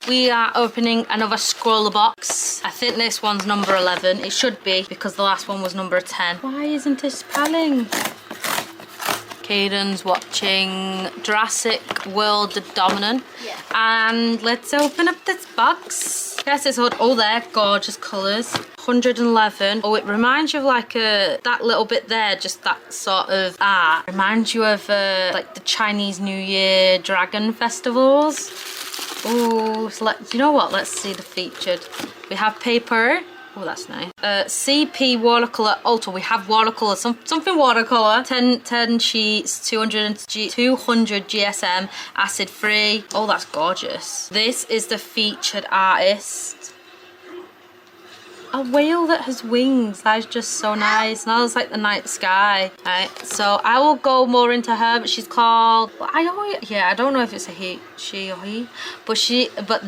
We are opening another ScrawlrBox. I think this one's number 11. It should be because the last one was number 10. Why isn't it spelling? Caden's watching Jurassic World Dominant. Yeah. And let's open up this box. Yes, it's all there. Gorgeous colours. 111. Oh, it reminds you of like that little bit there, just that sort of art. Reminds you of like the Chinese New Year dragon festivals. Oh, so you know what? Let's see the featured. We have paper. Oh, that's nice. CP Watercolour Ultra. We have watercolour, something watercolour. 10 sheets, 200 GSM, acid free. Oh, that's gorgeous. This is the featured artist. A whale that has wings. That is just so nice. Now it's like the night sky. Right, so I will go more into her, but she's called. I don't know if it's a he, she or he, but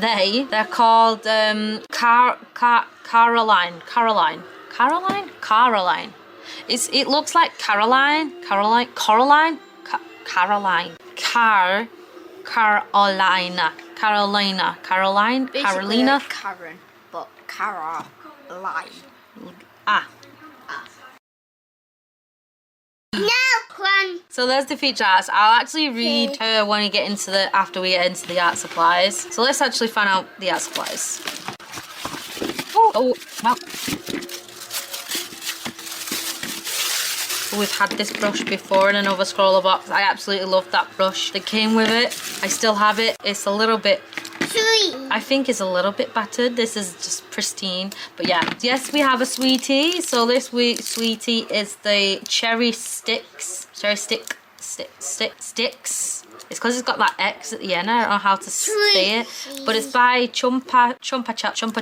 they're called Caroline. It looks like Carolina. Karen, but Caroline. No, one. So there's the feature arts. I'll actually read her when we get into after we get into the art supplies. So let's actually find out the art supplies. Oh, well. We've had this brush before in another ScrawlrBox. I absolutely love that brush that came with it. I still have it. It's a little bit, I think it's a little bit battered. This is just pristine. But yeah, yes, we have a sweetie. So this sweetie is the cherry sticks. It's because it's got that X at the end. I don't know how to say it, but it's by Chumpa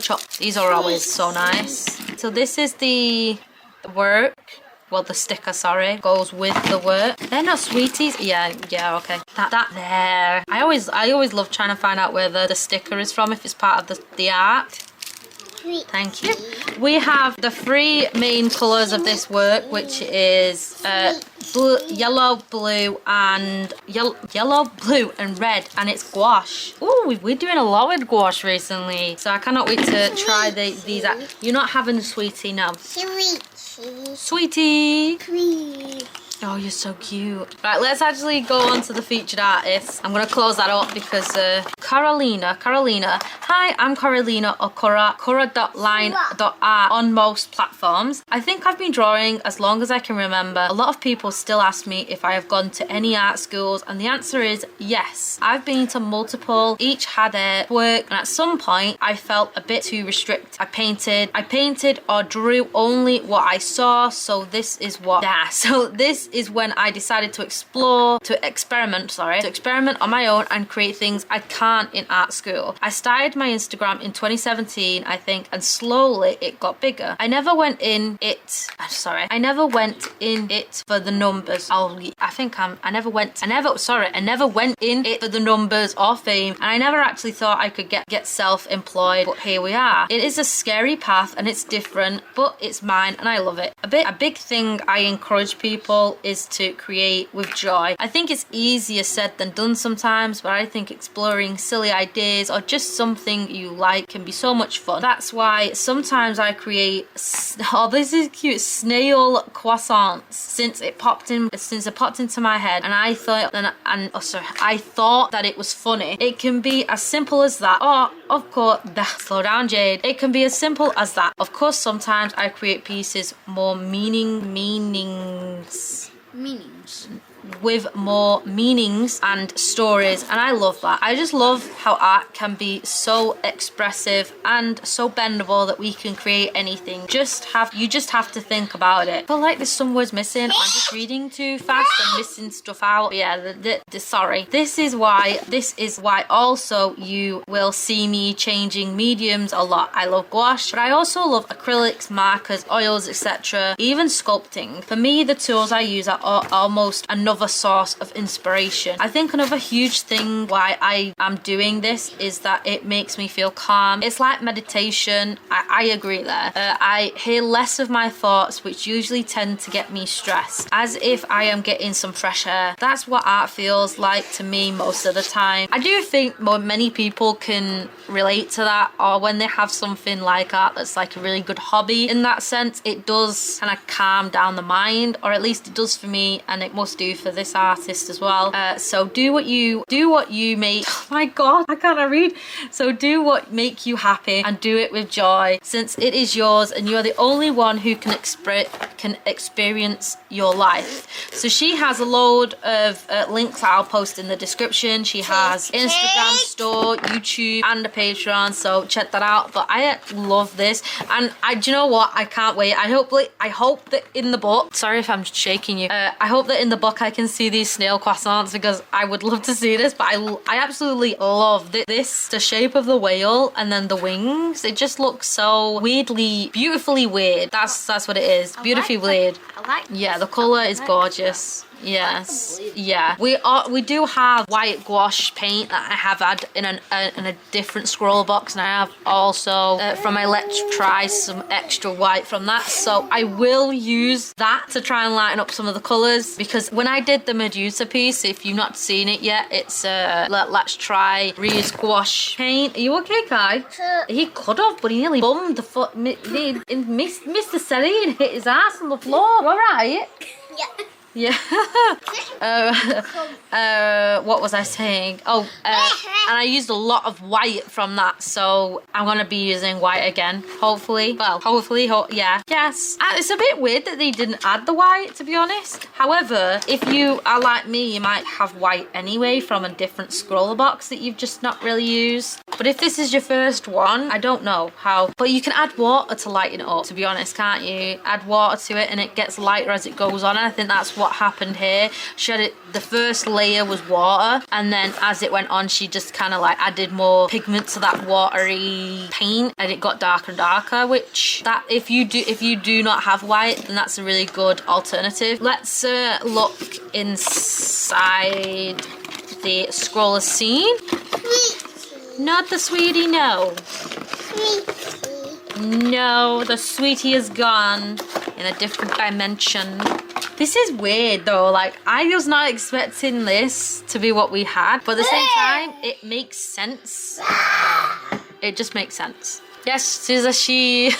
Chop. These are always so nice. So this is the work. Well, the sticker, sorry, goes with the work. They're not sweeties. Yeah, okay. That there. I always love trying to find out where the sticker is from, if it's part of the art. Thank you. We have the three main colours of this work, which is yellow, blue, and red, and it's gouache. Oh, we're doing a lot with gouache recently, so I cannot wait to try these out. You're not having a sweetie now. Sweetie. Oh, you're so cute. Right, let's actually go on to the featured artist. I'm going to close that up because Carolina. Hi, I'm Carolina or Cora.line.art on most platforms. I think I've been drawing as long as I can remember. A lot of people still ask me if I have gone to any art schools, and the answer is yes. I've been to multiple, each had their work, and at some point I felt a bit too restricted. I painted or drew only what I saw, so this is is when I decided to experiment on my own and create things I can't in art school. I started my Instagram in 2017, I think, and slowly it got bigger. I never went in it for the numbers. I never went in it for the numbers or fame, and I never actually thought I could get self-employed, but here we are. It is a scary path and it's different, but it's mine and I love it. A big thing I encourage people is to create with joy. I think it's easier said than done sometimes, but I think exploring silly ideas or just something you like can be so much fun. That's why sometimes I create, oh, this is cute, snail croissants since it popped into my head, and I thought that it was funny. It can be as simple as that. Oh, of course, slow down, Jade. It can be as simple as that. Of course, sometimes I create pieces with more meanings and stories, and I love that. I just love how art can be so expressive and so bendable that we can create anything. You just have to think about it. I feel like there's some words missing. I'm just reading too fast and missing stuff out. But yeah, sorry. This is why also you will see me changing mediums a lot. I love gouache, but I also love acrylics, markers, oils, etc. Even sculpting. For me, the tools I use are almost enough another source of inspiration. I think another huge thing why I am doing this is that it makes me feel calm. It's like meditation. I agree there. I hear less of my thoughts, which usually tend to get me stressed, as if I am getting some fresh air. That's what art feels like to me most of the time. I do think many people can relate to that, or when they have something like art that's like a really good hobby. In that sense, it does kind of calm down the mind, or at least it does for me, and it must do for this artist as well. So do what you make. Oh my god, I can't read. So do what make you happy and do it with joy, since it is yours and you are the only one who can experience your life. So she has a load of links that I'll post in the description. She has Instagram store, YouTube, and a Patreon, so check that out. But I love this, and do you know what? I can't wait. I hope that in the book, sorry if I'm shaking you, I hope that in the book I can see these snail croissants, because I would love to see this. But I absolutely love this, the shape of the whale and then the wings. It just looks so weirdly, beautifully weird. That's what it is. Beautifully weird. Yeah, the color is gorgeous. Yes, yeah. We do have white gouache paint that I have had in a different ScrawlrBox, and I have also from my Let's Try some extra white from that. So I will use that to try and lighten up some of the colours, because when I did the Medusa piece, if you've not seen it yet, it's Let's Try reused gouache paint. Are you okay, Kai? He could have, but he nearly bummed the foot. He missed the celly and hit his ass on the floor. You alright? Yeah. Yeah. What was I saying? Oh, and I used a lot of white from that, so I'm gonna be using white again, hopefully. Well, hopefully, yeah. Yes. It's a bit weird that they didn't add the white, to be honest. However, if you are like me, you might have white anyway from a different ScrawlrBox that you've just not really used. But if this is your first one, I don't know how, but you can add water to lighten it up, to be honest, can't you? Add water to it and it gets lighter as it goes on, and I think that's what happened here. She had it, the first layer was water, and then as it went on, she just kind of like added more pigment to that watery paint, and it got darker and darker, which that if you do not have white, then that's a really good alternative. Let's look inside the scroller scene. Not the sweetie, no. No, the sweetie is gone in a different dimension. This is weird though, like I was not expecting this to be what we had, but at the same time, it makes sense. It just makes sense. Yes, Susa, she...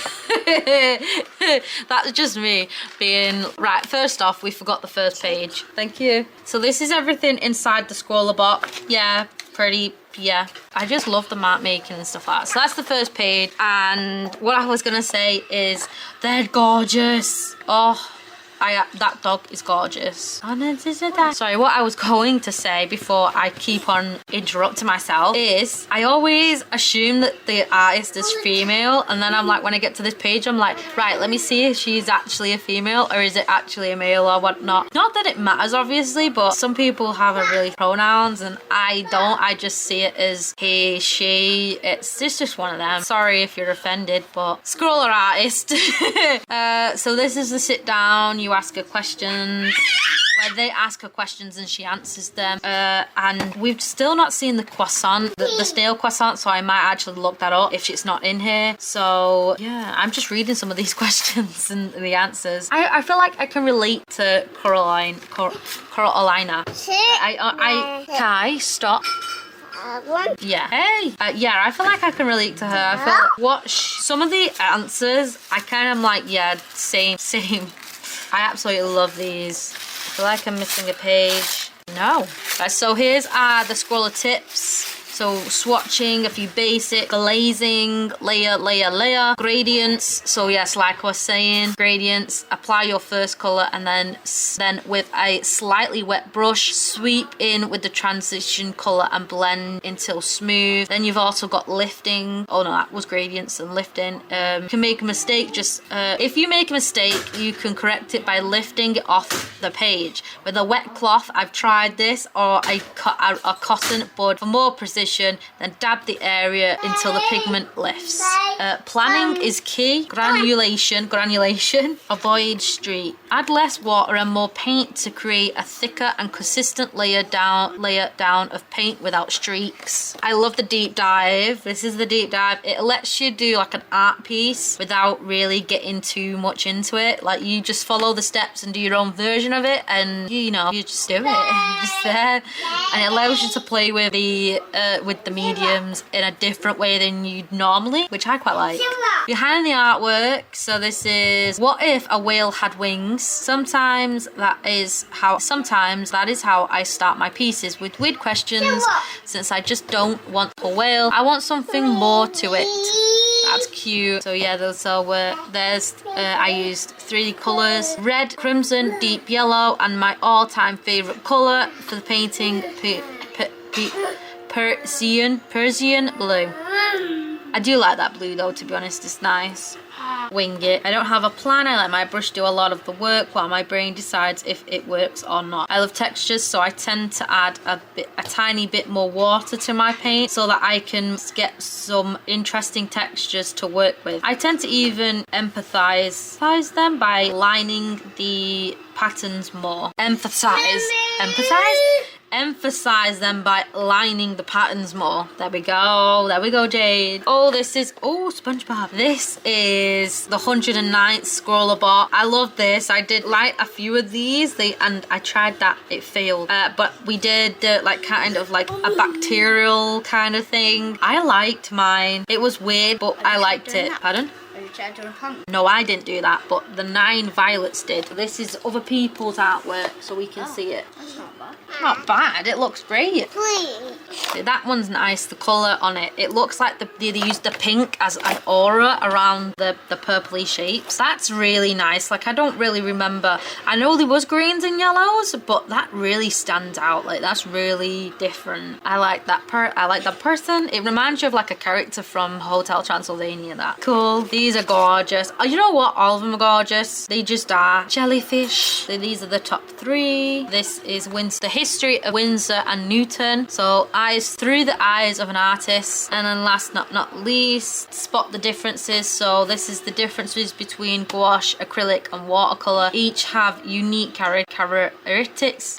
That's just me being... Right, first off, we forgot the first page. Thank you. So this is everything inside the ScrawlrBox. Yeah, pretty... Yeah, I just love the mat making and stuff like that. So that's the first page, and what I was gonna say is they're gorgeous. Oh, that dog is gorgeous. Sorry, what I was going to say before I keep on interrupting myself is I always assume that the artist is female, and then I'm like, when I get to this page, I'm like, right, let me see if she's actually a female or is it actually a male or whatnot. Not that it matters, obviously, but some people have a really pronouns and I don't. I just see it as he, she. It's just one of them. Sorry if you're offended, but scroller artist. So this is the sit down. You ask her questions, where they ask her questions and she answers them, and we've still not seen the croissant, the snail croissant, so I might actually look that up if it's not in here. So yeah, I'm just reading some of these questions and the answers. I feel like I can relate to Carolina. Kai, stop. Yeah. Hey. Yeah, I feel like I can relate to her. I feel like some of the answers, I kind of am like, yeah, same. I absolutely love these. I feel like I'm missing a page. No. Right, so here's the scroller tips. So swatching, a few basic, glazing, layer, gradients. So yes, like I was saying, gradients, apply your first color and then with a slightly wet brush, sweep in with the transition color and blend until smooth. Then you've also got lifting. Oh no, that was gradients and lifting. You can make a mistake, if you make a mistake, you can correct it by lifting it off the page. With a wet cloth, I've tried this, or a cotton bud for more precision. Then dab the area until the pigment lifts. Planning is key. Granulation. Avoid streak. Add less water and more paint to create a thicker and consistent layer down of paint without streaks. I love the deep dive. This is the deep dive. It lets you do like an art piece without really getting too much into it. Like you just follow the steps and do your own version of it, and you know, you just do it. Just there. And it allows you to play with the mediums in a different way than you'd normally, which I quite like. Behind the artwork, so this is what if a whale had wings. Sometimes that is how I start my pieces, with weird questions, since I just don't want a whale. I want something more to it. That's cute. So yeah, those are I used 3 colors: red, crimson, deep yellow, and my all-time favorite color for the painting, Persian blue. I do like that blue though, to be honest. It's nice. Wing it. I don't have a plan. I let my brush do a lot of the work while my brain decides if it works or not. I love textures, so I tend to add a tiny bit more water to my paint so that I can get some interesting textures to work with. I tend to even emphasize them by lining the patterns more. Emphasize them by lining the patterns more. There we go, Jade. Oh, this is, SpongeBob. This is the 109th ScrawlrBox. I love this. I did like a few of these, and I tried that, it failed. But we did like kind of like a bacterial kind of thing. I liked mine. It was weird, but I liked it. Pardon? No, I didn't do that, but the 9 violets did. This is other people's artwork, so we can see it. That's not bad. Not bad, it looks great. That one's nice, the colour on it. It looks like they used the pink as an aura around the purpley shapes. That's really nice. Like, I don't really remember. I know there was greens and yellows, but that really stands out. Like, that's really different. I like that person. It reminds you of like a character from Hotel Transylvania. That cool. These are gorgeous. Oh, you know what? All of them are gorgeous. They just are. Jellyfish. So these are the top 3. This is Winsor. The history of Winsor and Newton. So eyes through the eyes of an artist. And then last not least, spot the differences. So this is the differences between gouache, acrylic and watercolour. Each have unique characteristics.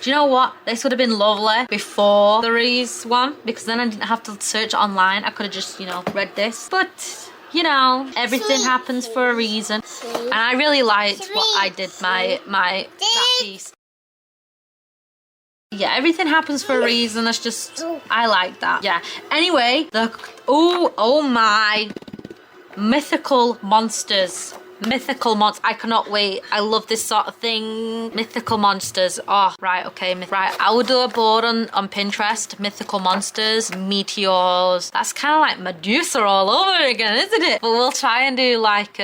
Do you know what? This would have been lovely before the Reese one, because then I didn't have to search online. I could have just, you know, read this. But you know, everything happens for a reason. And I really liked what I did that piece. Yeah, everything happens for a reason. That's just, I like that. Yeah. Anyway, oh my, mythical monsters. I cannot wait. I love this sort of thing. Mythical monsters. Oh, right, okay. Right, I will do a board on Pinterest. Mythical monsters, meteors. That's kind of like Medusa all over again, isn't it? But we'll try and do like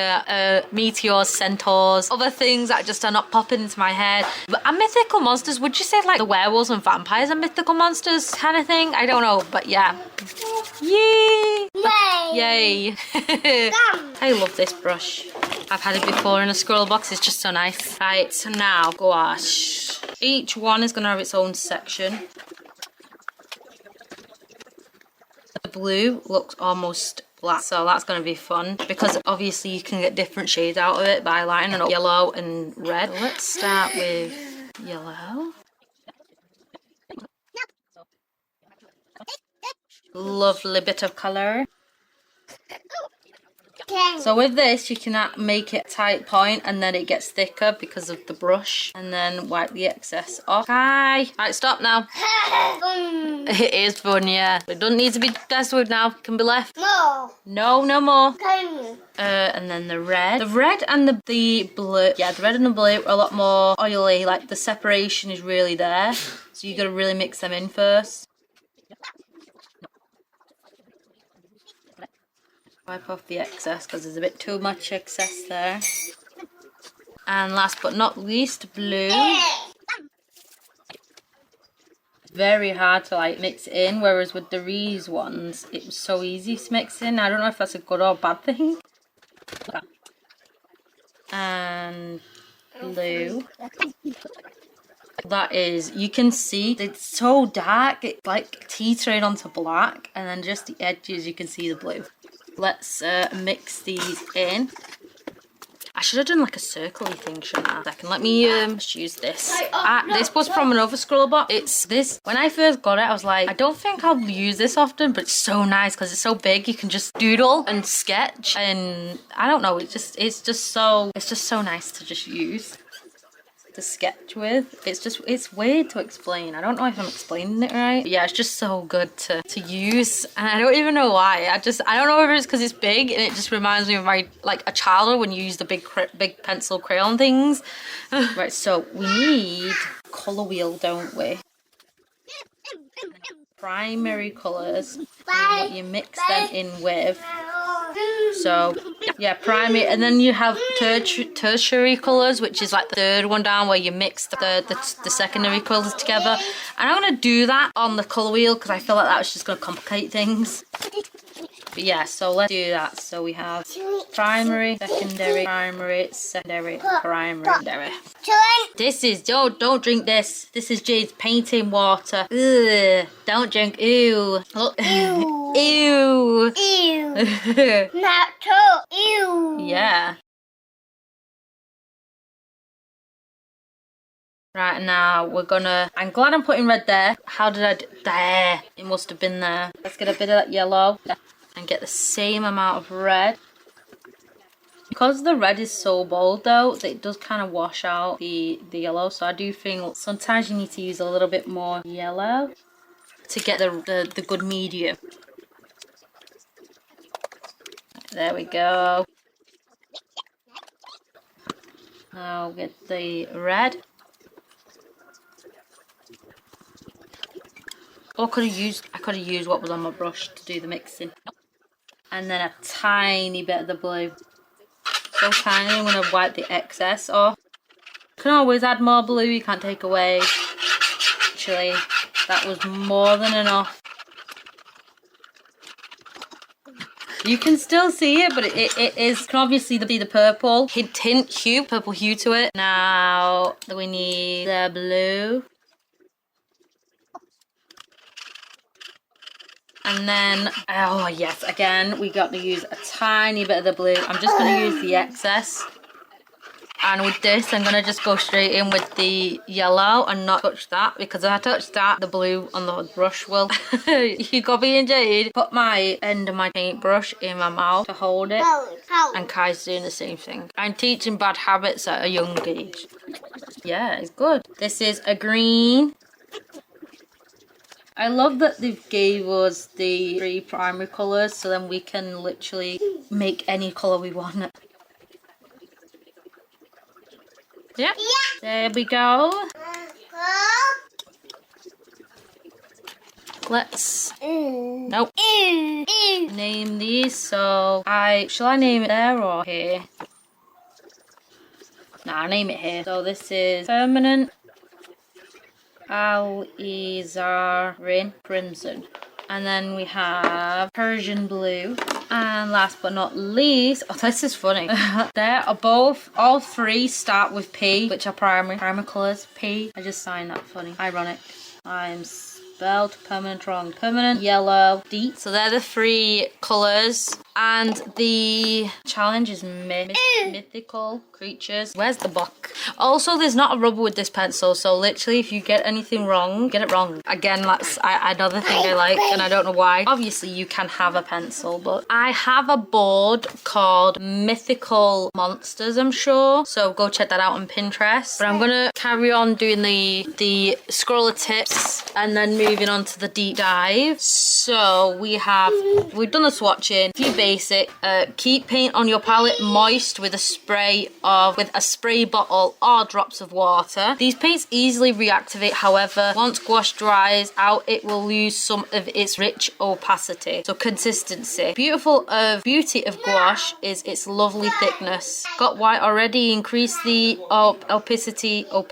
meteors, centaurs, other things that just are not popping into my head. But mythical monsters, would you say like the werewolves and vampires are mythical monsters kind of thing? I don't know, but yeah. Yay! Yay! I love this brush. I've had it before in a ScrawlrBox. It's just so nice. Right, so now gouache. Each one is going to have its own section. The blue looks almost black, so that's going to be fun because obviously you can get different shades out of it by lining up yellow and red. So let's start with yellow. Lovely bit of colour. So with this, you can make it tight point and then it gets thicker because of the brush, and then wipe the excess off. Hi! Right, stop now. It is fun, yeah. It doesn't need to be messed with now. It can be left. No. No more. And then the red. The red and the blue. Yeah, the red and the blue are a lot more oily. Like, the separation is really there. So you got to really mix them in first. Wipe off the excess because there's a bit too much excess there. And last but not least, blue. Very hard to like mix it in, whereas with the Reese ones, it was so easy to mix in. I don't know if that's a good or bad thing. And blue. That is, you can see it's so dark, it's like teetering onto black, and then just the edges you can see the blue. Let's mix these in. I should have done like a circly thing, shouldn't I? Second, let me just use this. This was from another ScrawlrBox. It's this. When I first got it, I was like, I don't think I'll use this often, but it's so nice because it's so big. You can just doodle and sketch, and I don't know. It's just so nice to just use. To sketch with. It's weird to explain. I don't know if I'm explaining it right, but yeah, it's just so good to use, and I don't even know why. I don't know if it's because it's big and it just reminds me of my, like, a childhood when you use the big pencil crayon things. Right, so we need colour wheel, don't we? Primary colours and what you mix them in with. So yeah, primary, and then you have tertiary colours, which is like the third one down where you mix the secondary colours together. And I'm going to do that on the colour wheel because I feel like that's just going to complicate things. But yeah, so let's do that. So we have primary, secondary, secondary. This is, don't drink this. This is Jade's painting water. Ugh, don't drink. Ew. Look. Ew. Ew. Ew. Not too. Ew. Yeah. Right, now we're gonna, I'm glad I'm putting red there. How did I do? There. It must have been there. Let's get a bit of that yellow and get the same amount of red. Because the red is so bold though, that it does kind of wash out the yellow. So I do think sometimes you need to use a little bit more yellow to get the good medium. There we go. Now get the red. Oh, I could have used what was on my brush to do the mixing. And then a tiny bit of the blue. So tiny, I'm going to wipe the excess off. You can always add more blue, you can't take away. Actually, that was more than enough. You can still see it, but it can obviously be the purple purple hue to it. Now we need the blue. And then, oh yes, again, we got to use a tiny bit of the blue. I'm just going to use the excess. And with this, I'm going to just go straight in with the yellow and not touch that. Because if I touch that, the blue on the brush will. You got me and Jade. Put my end of my paintbrush in my mouth to hold it. And Kai's doing the same thing. I'm teaching bad habits at a young age. Yeah, it's good. This is a green. I love that they've gave us the 3 primary colours, so then we can literally make any colour we want. Yeah. There we go. Let's nope. Name these. So shall I name it there or here? Nah, I'll name it here. So this is permanent. Alizarin crimson, and then we have Persian blue, and last but not least, oh, this is funny. All 3 start with P, which are primary colours. P. I just signed that funny. Ironic. I'm spelled permanent wrong. Permanent, yellow, deep. So they're the 3 colours. And the challenge is mythical creatures. Where's the book? Also, there's not a rubber with this pencil, so literally if you get anything wrong, get it wrong. Again, that's another thing I like, and I don't know why. Obviously, you can have a pencil, but I have a board called Mythical Monsters, I'm sure. So go check that out on Pinterest. But I'm going to carry on doing the scroller tips and then moving on to the deep dive. So we've done the swatching, a few basic. Keep paint on your palette moist with a spray bottle or drops of water. These paints easily reactivate, however, once gouache dries out, it will lose some of its rich opacity. So consistency. Beauty of gouache is its lovely thickness. Got white already? Increase the opacity of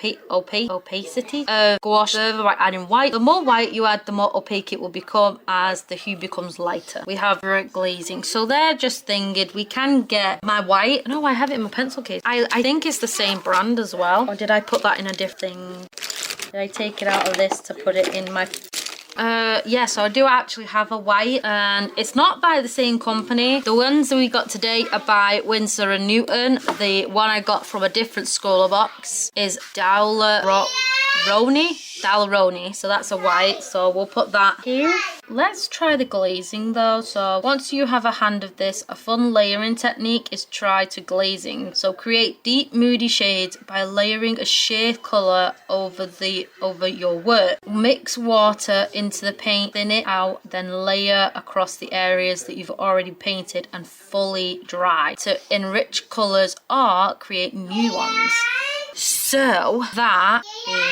gouache further by adding white. The more white you add, the more opaque it will become as the hue becomes lighter. We have glazing. So they're just thinking we can get my white. No, I have it in my pencil case. I think it's the same brand as well. Or did I put that in a different thing? Did I take it out of this to put it in my Yeah, so I do actually have a white, and it's not by the same company. The ones that we got today are by Winsor and Newton. The one I got from a different ScrawlrBox is Dallaroni, so that's a white, so we'll put that here. Let's try the glazing though. So once you have a hand of this, a fun layering technique is try to glazing. So create deep moody shades by layering a shade color over your work. Mix water into the paint, thin it out, then layer across the areas that you've already painted and fully dry to enrich colors or create new ones. So that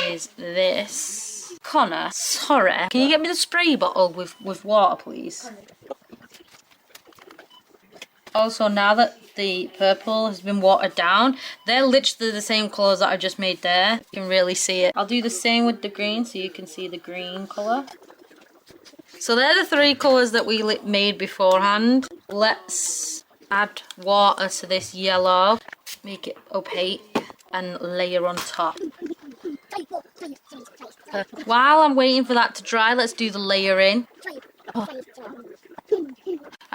is this. Connor, sorry, can you get me the spray bottle with water, please? Also, now that the purple has been watered down, they're literally the same colours that I just made there. You can really see it. I'll do the same with the green so you can see the green colour. So they're the three colours that we made beforehand. Let's add water to this yellow, make it opaque, and layer on top. While I'm waiting for that to dry, let's do the layering. Alright,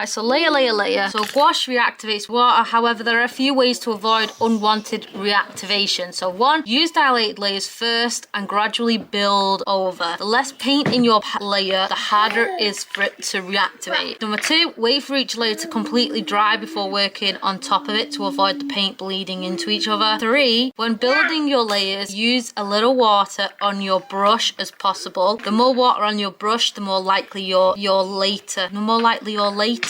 so layer. So gouache reactivates water. However, there are a few ways to avoid unwanted reactivation. So 1, use dilated layers first and gradually build over. The less paint in your layer, the harder it is for it to reactivate. Number 2, wait for each layer to completely dry before working on top of it to avoid the paint bleeding into each other. 3, when building your layers, use a little water on your brush as possible. The more water on your brush, the more likely your later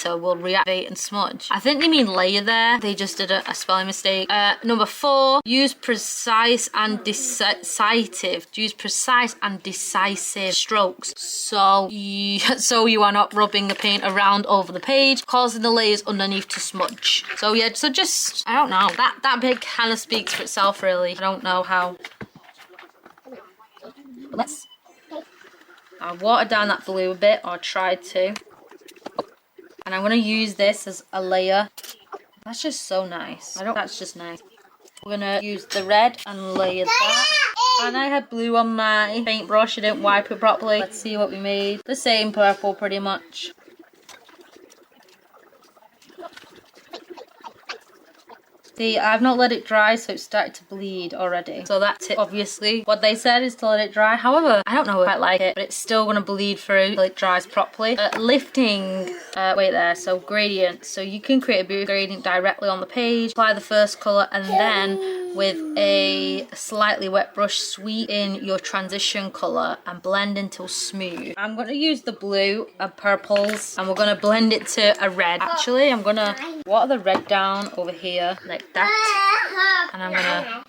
will reactivate and smudge. I think they mean layer there. They just did a spelling mistake. Number 4, use precise and decisive. Use precise and decisive strokes. So you are not rubbing the paint around over the page, causing the layers underneath to smudge. So yeah, so just, I don't know. That bit kind of speaks for itself, really. I don't know how. I watered down that blue a bit, or tried to. And I'm going to use this as a layer. That's just so nice. That's just nice. We're going to use the red and layer that. And I had blue on my paintbrush. I didn't wipe it properly. Let's see what we made. The same purple pretty much. See, I've not let it dry, so it's started to bleed already. So that's it. Obviously, what they said is to let it dry. However, I don't know if I like it, but it's still going to bleed through until it dries properly. Lifting, so gradient. So you can create a gradient directly on the page, apply the first colour, and then with a slightly wet brush, sweeten your transition colour and blend until smooth. I'm going to use the blue and purples, and we're going to blend it to a red. Actually, I'm going to water the red down over here, like that, and I'm gonna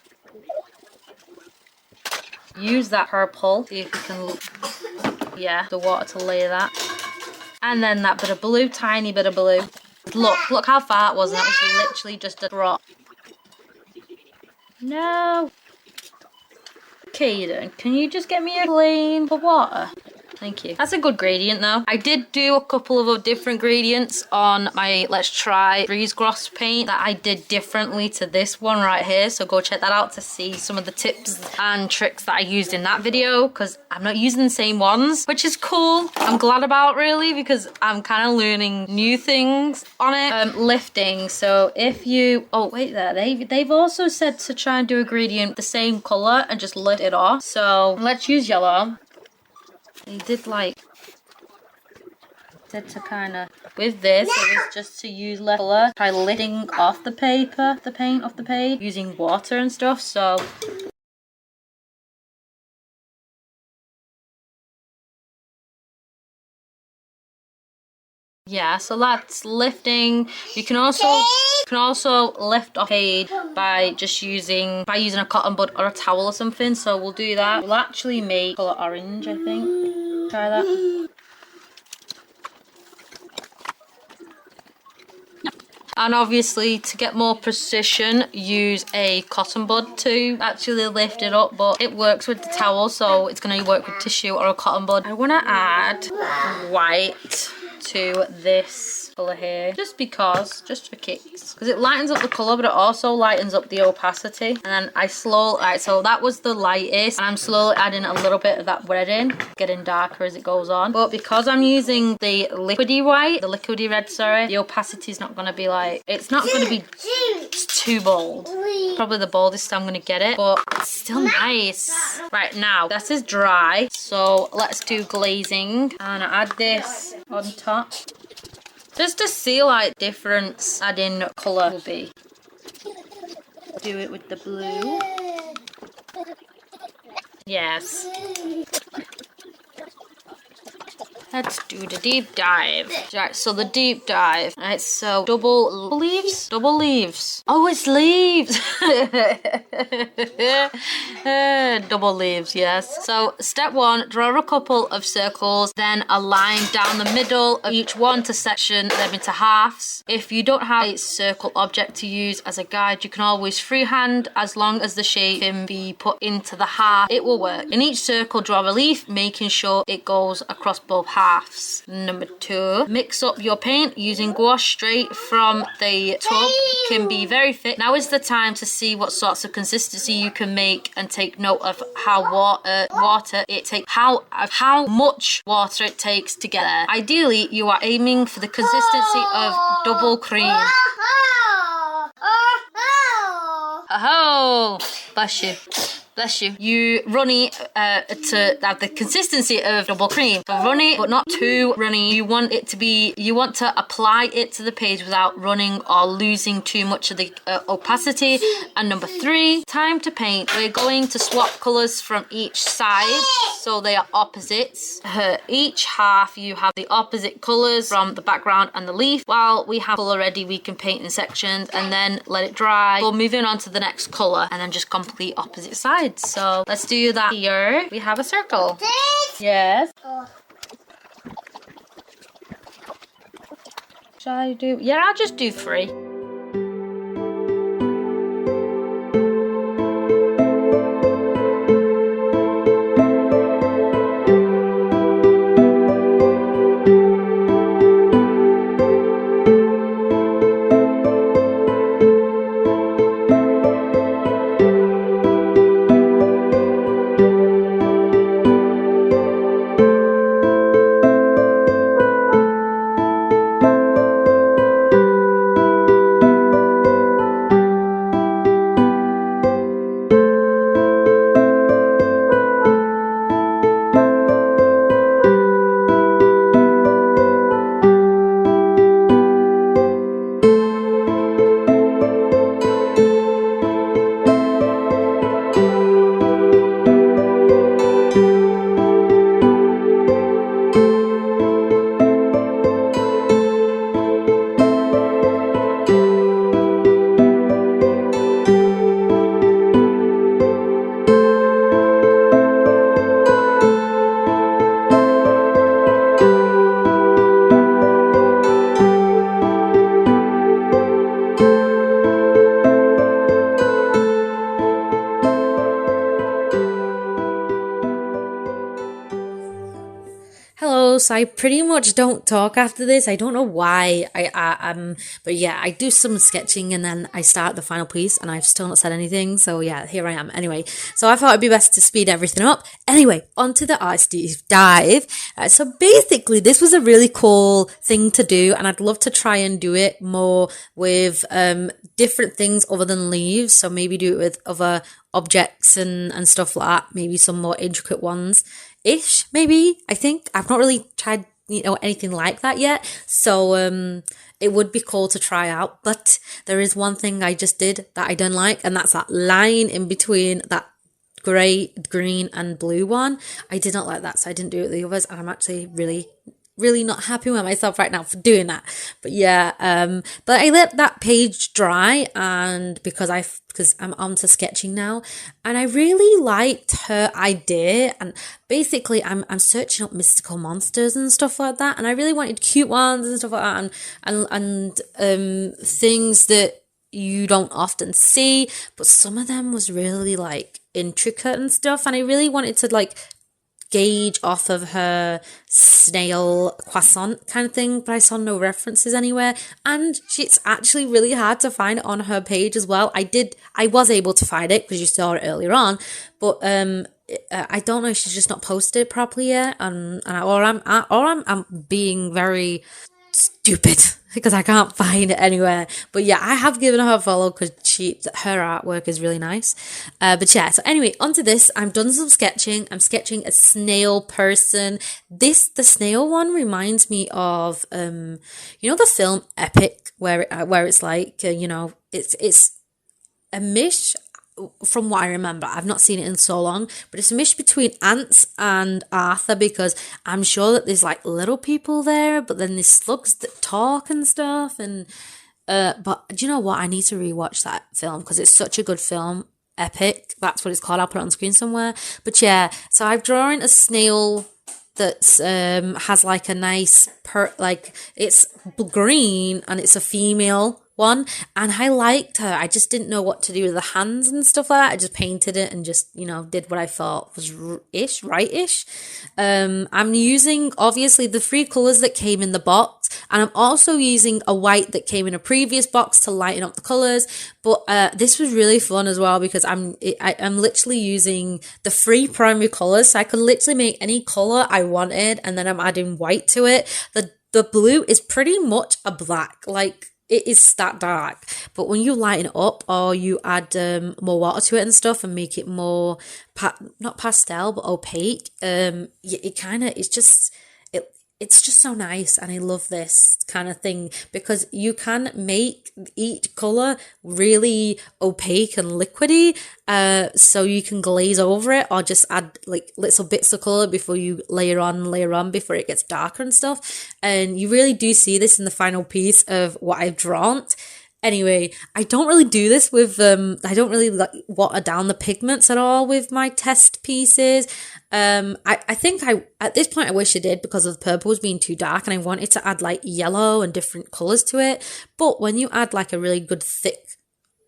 use that purple, see if you can, the water to layer that, and then that bit of blue, tiny bit of blue. Look how far it was, and that was literally just a drop. No. Caden, can you just get me a plane for water? Thank you. That's a good gradient though. I did do a couple of different gradients on my Let's Try Freeze Gloss paint that I did differently to this one right here. So go check that out to see some of the tips and tricks that I used in that video, because I'm not using the same ones, which is cool. I'm glad about, really, because I'm kind of learning new things on it. Lifting. So if you, they've also said to try and do a gradient the same color and just lift it off. So let's use yellow. They did to kind of, with this, it was just to use left color, try lifting off the paint off the page, using water and stuff, so. Yeah, so that's lifting. You can also lift off page by using a cotton bud or a towel or something. So we'll do that. We'll actually make colour orange, I think. Try that. And obviously, to get more precision, use a cotton bud to actually lift it up, but it works with the towel, so it's going to work with tissue or a cotton bud. I want to add white to this colour here, just because, just for kicks, because it lightens up the colour, but it also lightens up the opacity. And then I right, so that was the lightest, and I'm slowly adding a little bit of that red in, getting darker as it goes on. But because I'm using the liquidy red, sorry, the opacity is not going to be like, it's not going to be too bold. Probably the boldest I'm going to get it, but it's still nice. Right, now this is dry, so let's do glazing, and I add this on top just to see like difference adding colour will be. Do it with the blue. Yes. Let's do the deep dive. Right, so the deep dive. Right, so double leaves? Double leaves. Oh, it's leaves. Double leaves, yes. So step 1, draw a couple of circles, then a line down the middle of each one to section them into halves. If you don't have a circle object to use as a guide, you can always freehand, as long as the shape can be put into the half, it will work. In each circle, draw a leaf, making sure it goes across both halves. Number 2, mix up your paint using gouache straight from the tub. Can be very thick. Now is the time to see what sorts of consistency you can make, and take note of how how much water it takes to get there. Ideally, you are aiming for the consistency of double cream. Oh, bless you. Bless you. You runny to have the consistency of double cream. So runny, but not too runny. You want to apply it to the page without running or losing too much of the opacity. And number 3, time to paint. We're going to swap colours from each side, so they are opposites. Each half you have the opposite colours from the background and the leaf. While we have colour ready, we can paint in sections and then let it dry. We'll move on to the next colour and then just complete opposite sides. So let's do that here. We have a circle. Yes. Shall I do? Yeah, I'll just do 3. So I pretty much don't talk after this. I don't know why. But yeah, I do some sketching and then I start the final piece and I've still not said anything. So yeah, here I am. Anyway, so I thought it'd be best to speed everything up. Anyway, onto the art deep dive. So basically, this was a really cool thing to do, and I'd love to try and do it more with different things other than leaves. So maybe do it with other objects and stuff like that. Maybe some more intricate ones. Ish, maybe. I think I've not really tried, anything like that yet. So it would be cool to try out. But there is one thing I just did that I don't like, and that's that line in between that grey, green, and blue one. I did not like that, so I didn't do it with the others, and I'm actually really not happy with myself right now for doing that. But yeah, but I let that page dry, and because I'm onto sketching now, and I really liked her idea. And basically I'm searching up mystical monsters and stuff like that, and I really wanted cute ones and stuff like that, and things that you don't often see, but some of them was really like intricate and stuff, and I really wanted to like gauge off of her snail croissant kind of thing, but I saw no references anywhere, and it's actually really hard to find it on her page as well. I was able to find it because you saw it earlier on, but I don't know if she's just not posted it properly yet, or I'm being very stupid because I can't find it anywhere. But yeah, I have given her a follow because her artwork is really nice. But yeah, so anyway, onto this. I've done some sketching. I'm sketching a snail person. The snail one reminds me of you know, the film Epic, where it's like it's a mish. From what I remember, I've not seen it in so long, but it's a mish between ants and Arthur, because I'm sure that there's like little people there, but then there's slugs that talk and stuff. And but do you know what? I need to rewatch that film because it's such a good film. Epic, that's what it's called. I'll put it on screen somewhere. But yeah, so I've drawn a snail that's has like a nice it's green and it's a female one, and I liked her. I just didn't know what to do with the hands and stuff like that. I just painted it and just, did what I thought was right-ish. I'm using obviously the 3 colors that came in the box, and I'm also using a white that came in a previous box to lighten up the colors. But this was really fun as well because I'm literally using the 3 primary colors, so I could literally make any color I wanted, and then I'm adding white to it. The blue is pretty much a black, like it is that dark, but when you lighten it up or you add more water to it and stuff and make it more not pastel but opaque, it's just so nice. And I love this kind of thing because you can make each color really opaque and liquidy, so you can glaze over it or just add like little bits of color before you layer on before it gets darker and stuff. And you really do see this in the final piece of what I've drawn. Anyway, I don't really do this with, I don't really water down the pigments at all with my test pieces. I think at this point I wish I did because of the purples being too dark and I wanted to add like yellow and different colours to it. But when you add like a really good thick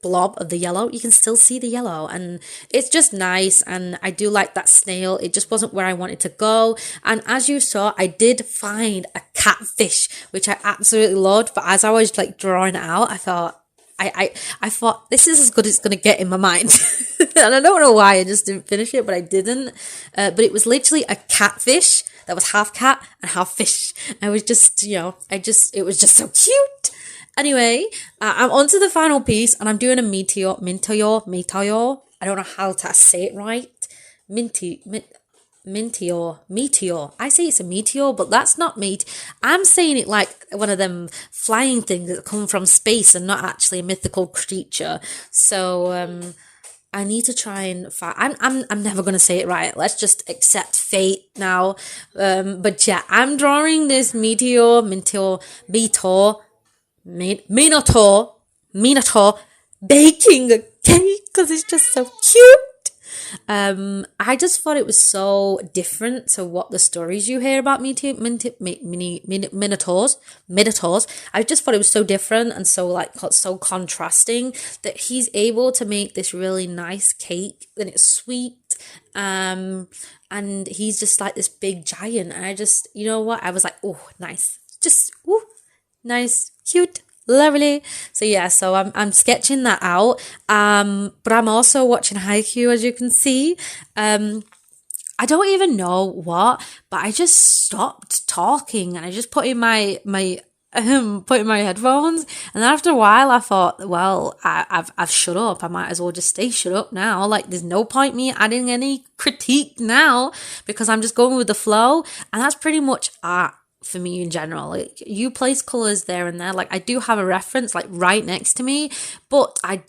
blob of the yellow, you can still see the yellow and it's just nice. And I do like that snail. It just wasn't where I wanted to go. And as you saw, I did find a catfish, which I absolutely loved. But as I was like drawing it out, I thought, I thought this is as good as it's going to get in my mind. And I don't know why I just didn't finish it, but I didn't. But it was literally a catfish that was half cat and half fish. I was just, it was just so cute. Anyway, I'm on to the final piece and I'm doing a meteor. I don't know how to say it right. Meteor. I say it's a meteor, but that's not meat. I'm saying it like one of them flying things that come from space and not actually a mythical creature. So, I need to try and I'm never going to say it right. Let's just accept fate now. But yeah, I'm drawing this Minotaur baking a cake because it's just so cute. I just thought it was so different to what the stories you hear about minotaurs. I just thought it was so different and so contrasting that he's able to make this really nice cake and it's sweet. And he's just like this big giant. And I just, you know what? I was like, oh, nice. Just, nice, cute. Lovely. So yeah, so I'm sketching that out. But I'm also watching Heeeyy, as you can see. I don't even know what, but I just stopped talking and I just put in my headphones. And then after a while, I thought, well, I've shut up. I might as well just stay shut up now. Like, there's no point me adding any critique now because I'm just going with the flow. And that's pretty much art for me in general. Like, you place colors there and there. Like, I do have a reference like right next to me, but I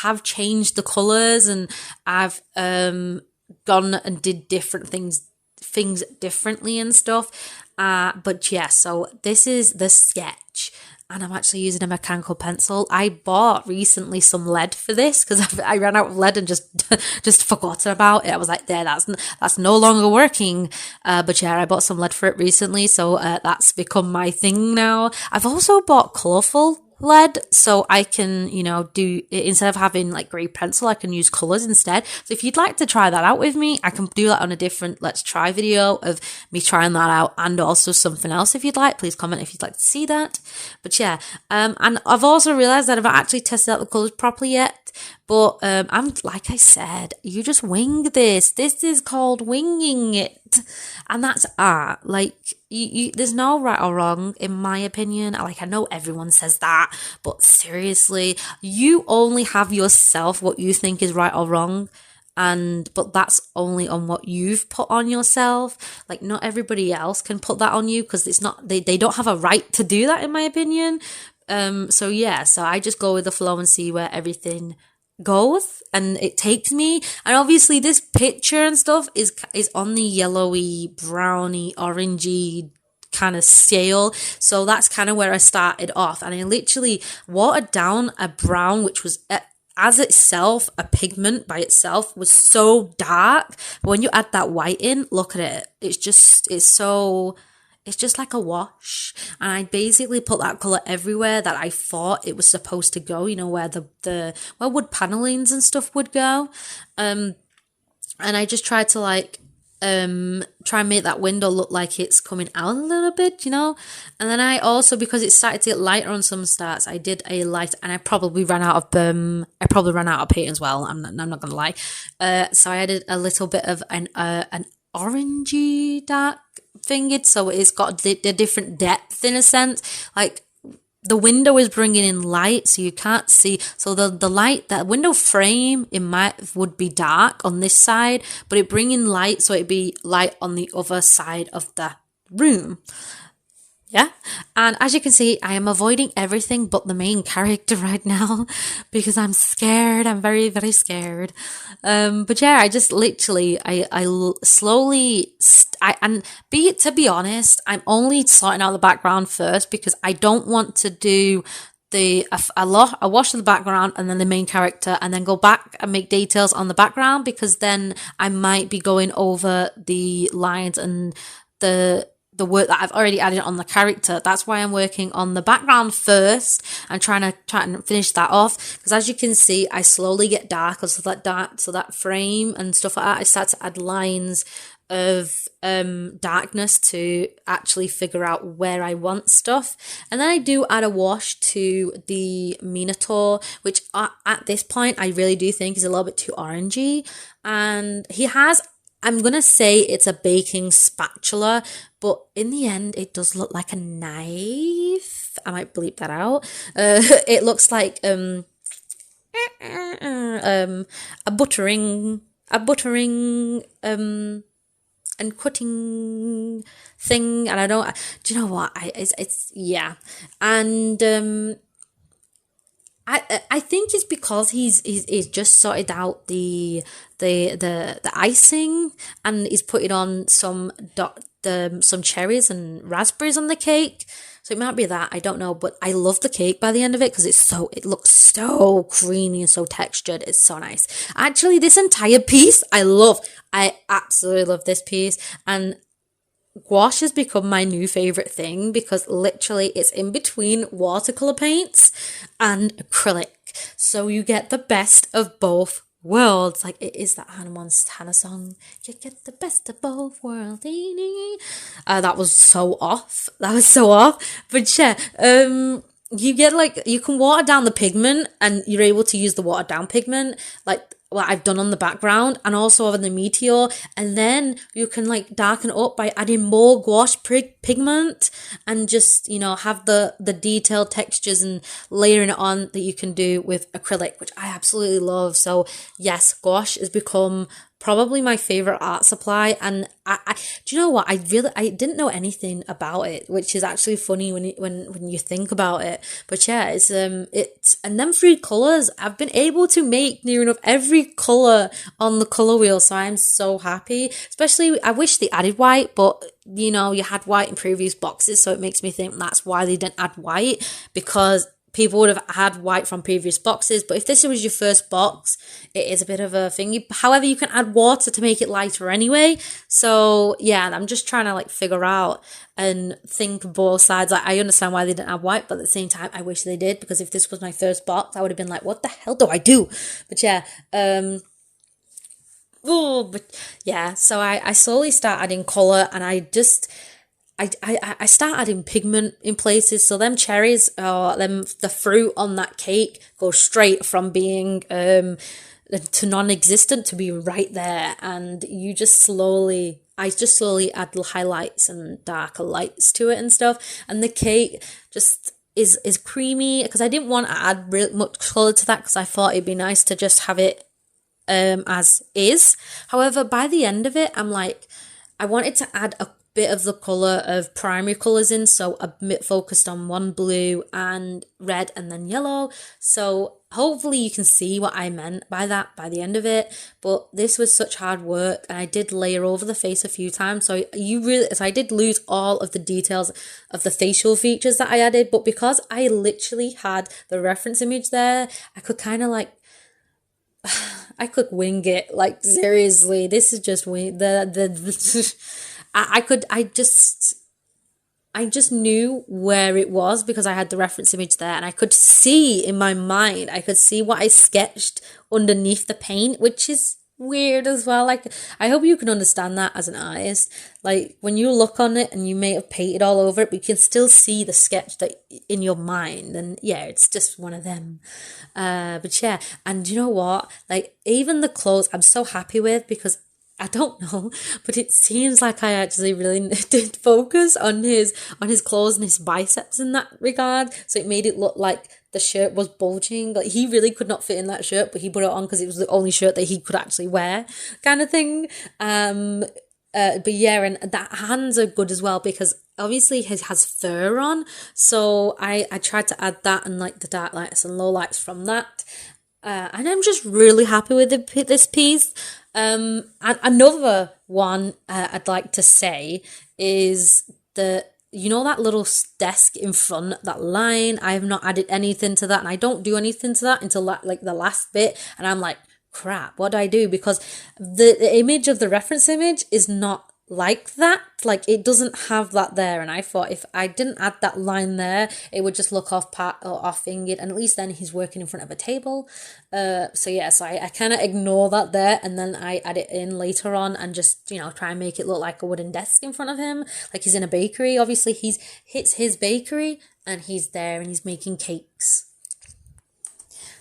have changed the colors and I've gone and did different things differently and stuff. But yeah, so this is the sketch. And I'm actually using a mechanical pencil. I bought recently some lead for this because I ran out of lead and just forgot about it. I was like, that's no longer working. But yeah, I bought some lead for it recently. So that's become my thing now. I've also bought colourful lead, so I can, you know, do, instead of having like grey pencil, I can use colours instead. So if you'd like to try that out with me, I can do that on a different let's try video of me trying that out, and also something else if you'd like. Please comment if you'd like to see that. But yeah, and I've also realised that I've not actually tested out the colours properly yet. But I'm, like I said, you just wing this. This is called winging it, and that's art. Like you there's no right or wrong in my opinion. Like I know everyone says that, but seriously, you only have yourself what you think is right or wrong. But that's only on what you've put on yourself. Like not everybody else can put that on you, because it's not, they don't have a right to do that in my opinion. So yeah, so I just go with the flow and see where everything goes and it takes me. And obviously this picture and stuff is on the yellowy, browny, orangey kind of scale. So that's kind of where I started off. And I literally watered down a brown, which was as itself, a pigment by itself was so dark. But when you add that white in, look at it. It's just like a wash. And I basically put that colour everywhere that I thought it was supposed to go, you know, where where wood panellings and stuff would go. And I just tried to like try and make that window look like it's coming out a little bit, you know. And then I also, because it started to get lighter on some starts, I did a light, and I probably ran out of paint as well. I'm not gonna lie. So I added a little bit of an orangey dark fingered, so it's got the different depth in a sense. Like the window is bringing in light, so you can't see. So the light, that window frame, would be dark on this side, but it bring in light, so it'd be light on the other side of the room. Yeah, and as you can see, I am avoiding everything but the main character right now because I'm scared. I'm very, very scared. But yeah, I just literally, I slowly, to be honest, I'm only sorting out the background first because I don't want to do a wash of the background and then the main character and then go back and make details on the background, because then I might be going over the lines and the work that I've already added on the character. That's why I'm working on the background first and trying to finish that off, because as you can see, I slowly get darker, so that frame and stuff like that, I start to add lines of darkness to actually figure out where I want stuff. And then I do add a wash to the Minotaur, which at this point I really do think is a little bit too orangey, and he has, I'm going to say it's a baking spatula, but in the end, it does look like a knife. I might bleep that out. It looks like a buttering and cutting thing. And I don't, do you know what? It's yeah. And I think it's because he's just sorted out the icing, and he's putting on some cherries and raspberries on the cake. So it might be that, I don't know, but I love the cake by the end of it because it looks so creamy and so textured. It's so nice. Actually, this entire piece I absolutely love this piece, and gouache has become my new favorite thing because literally it's in between watercolor paints and acrylic, so you get the best of both worlds. Like it is that Hannah Montana song, you get the best of both worlds. That was so off, but yeah, you get like, you can water down the pigment, and you're able to use the watered down pigment like what I've done on the background and also over the Meteor, and then you can like darken up by adding more gouache pigment and just, you know, have the detailed textures and layering it on that you can do with acrylic, which I absolutely love. So yes, gouache has become probably my favorite art supply, and I do you know what, I didn't know anything about it, which is actually funny when you think about it. But yeah, it's and them 3 colors, I've been able to make near enough every color on the color wheel, so I'm so happy. Especially, I wish they added white, but you know, you had white in previous boxes, so it makes me think that's why they didn't add white, because people would have had white from previous boxes, but if this was your first box, it is a bit of a thingy. However, you can add water to make it lighter anyway. So yeah, I'm just trying to like figure out and think both sides. Like, I understand why they didn't have white, but at the same time, I wish they did, because if this was my first box, I would have been like, what the hell do I do? But yeah, so I slowly start adding colour, and I start adding pigment in places. So them cherries, the fruit on that cake goes straight from being to non-existent to be right there. And I just slowly add highlights and darker lights to it and stuff. And the cake just is creamy, because I didn't want to add real much colour to that, because I thought it'd be nice to just have it as is. However, by the end of it, I'm like, I wanted to add a bit of the colour of primary colours in, so a bit focused on one blue and red and then yellow. So hopefully you can see what I meant by that by the end of it. But this was such hard work, and I did layer over the face a few times, so I did lose all of the details of the facial features that I added. But because I literally had the reference image there, I could kind of like I could wing it. Like, seriously, this is just I just knew where it was, because I had the reference image there, and I could see in my mind, I could see what I sketched underneath the paint, which is weird as well. Like, I hope you can understand that as an artist. Like, when you look on it and you may have painted all over it, but you can still see the sketch that in your mind. And yeah, it's just one of them. But yeah, and you know what? Like, even the clothes I'm so happy with, because I don't know, but it seems like I actually really did focus on his clothes and his biceps in that regard. So it made it look like the shirt was bulging. Like, he really could not fit in that shirt, but he put it on because it was the only shirt that he could actually wear, kind of thing. But yeah, and that hands are good as well, because obviously he has fur on. So I tried to add that, and like the dark lights and low lights from that. And I'm just really happy with this piece. And another one I'd like to say is that, you know, that little desk in front, that line, I have not added anything to that, and I don't do anything to that until like the last bit, and I'm like, crap, what do I do? Because the image of the reference image is not like that. Like, it doesn't have that there, and I thought if I didn't add that line there, it would just look off-fingered, and at least then he's working in front of a table. So yeah, so I kind of ignore that there, and then I add it in later on, and just, you know, try and make it look like a wooden desk in front of him, like he's in a bakery. Obviously it's his bakery, and he's there and he's making cakes.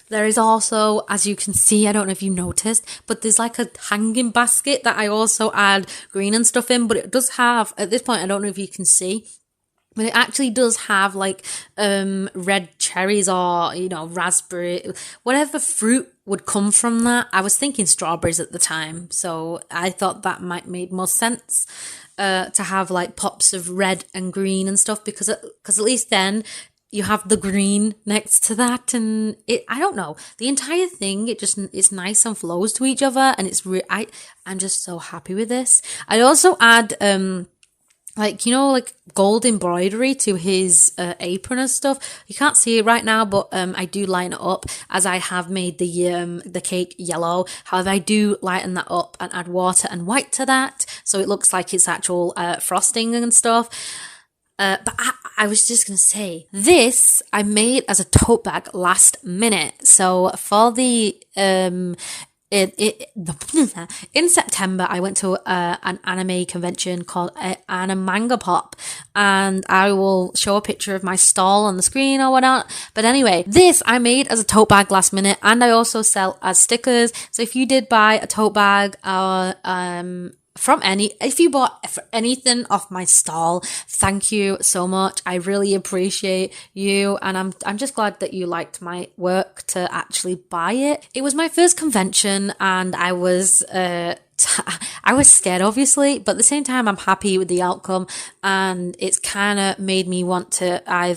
There is also, as you can see, I don't know if you noticed, but there's like a hanging basket that I also add green and stuff in, but it does have, at this point, I don't know if you can see, but it actually does have like red cherries, or, you know, raspberry, whatever fruit would come from that. I was thinking strawberries at the time, so I thought that might make more sense. To have like pops of red and green and stuff, because at least then you have the green next to that, and I don't know, the entire thing, it's nice and flows to each other, and I'm just so happy with this. I'd also add like, you know, like gold embroidery to his apron and stuff. You can't see it right now, but I do line it up, as I have made the cake yellow. However, I do lighten that up and add water and white to that, so it looks like it's actual frosting and stuff. But I was just going to say, this I made as a tote bag last minute. So for the, in September, I went to an anime convention called Anime Manga Pop, and I will show a picture of my stall on the screen or whatnot. But anyway, this I made as a tote bag last minute, and I also sell as stickers. So if you did buy a tote bag, if you bought anything off my stall, thank you so much. I really appreciate you, and I'm just glad that you liked my work to actually buy it. It was my first convention, and I was scared, obviously, but at the same time, I'm happy with the outcome, and it's kind of made me want to I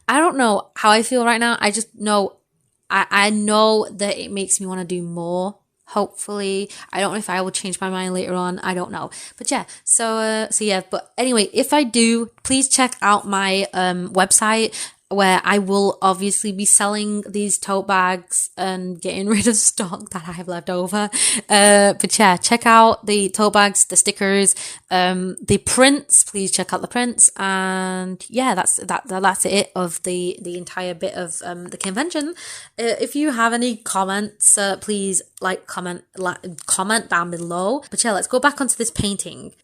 don't know how I feel right now. I just know, I know that it makes me want to do more. Hopefully, I don't know if I will change my mind later on. I don't know, but yeah. So yeah. But anyway, if I do, please check out my website. where I will obviously be selling these tote bags and getting rid of stock that I have left over. But yeah, check out the tote bags, the stickers, the prints. Please check out the prints. And yeah, that's it of the entire bit of the convention. If you have any comments, please comment down below. But yeah, let's go back onto this painting.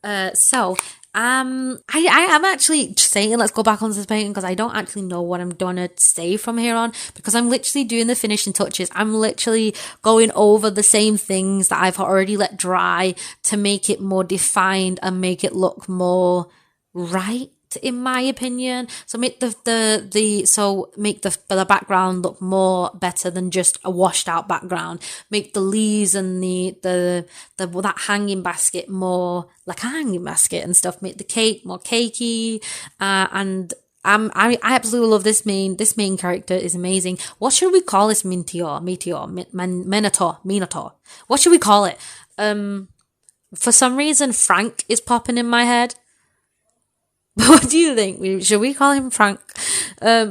I am actually saying let's go back onto this painting because I don't actually know what I'm gonna say from here on, because I'm literally doing the finishing touches. I'm literally going over the same things that I've already let dry to make it more defined and make it look more right, in my opinion. So make the background look more better than just a washed out background. Make the leaves and that hanging basket more like a hanging basket and stuff. Make the cake more cakey. And I absolutely love this main character is amazing. What should we call this Minotaur? What should we call it? For some reason Frank is popping in my head. What do you think? Should we call him Frank?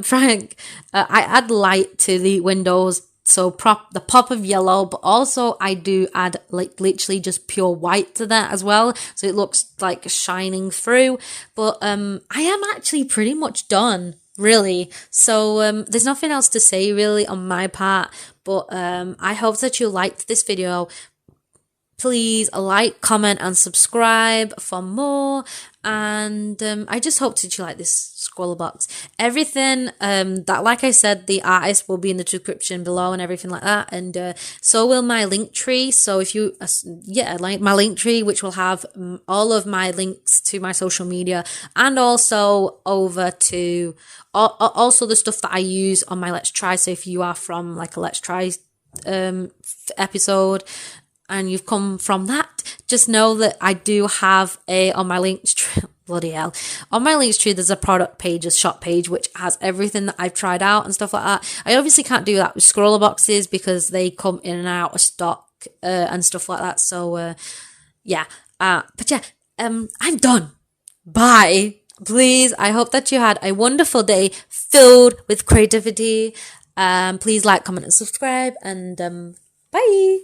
Frank. I add light to the windows, so the pop of yellow, but also I do add literally just pure white to that as well, so it looks like shining through. But I am actually pretty much done, really. So there's nothing else to say really on my part. But I hope that you liked this video. Please like, comment and subscribe for more. And I just hope that you like this ScrawlrBox. Everything that, like I said, the artist will be in the description below and everything like that. And so will my link tree. So if you like my link tree, which will have all of my links to my social media, and also over to also the stuff that I use on my Let's Try. So if you are from like a Let's Try episode and you've come from that, just know that I do have on my links tree, bloody hell, on my links tree there's a product page, a shop page, which has everything that I've tried out and stuff like that. I obviously can't do that with ScrawlrBoxes because they come in and out of stock and stuff like that. So yeah, but yeah, I'm done. Bye. Please, I hope that you had a wonderful day filled with creativity. Please like, comment and subscribe, and bye.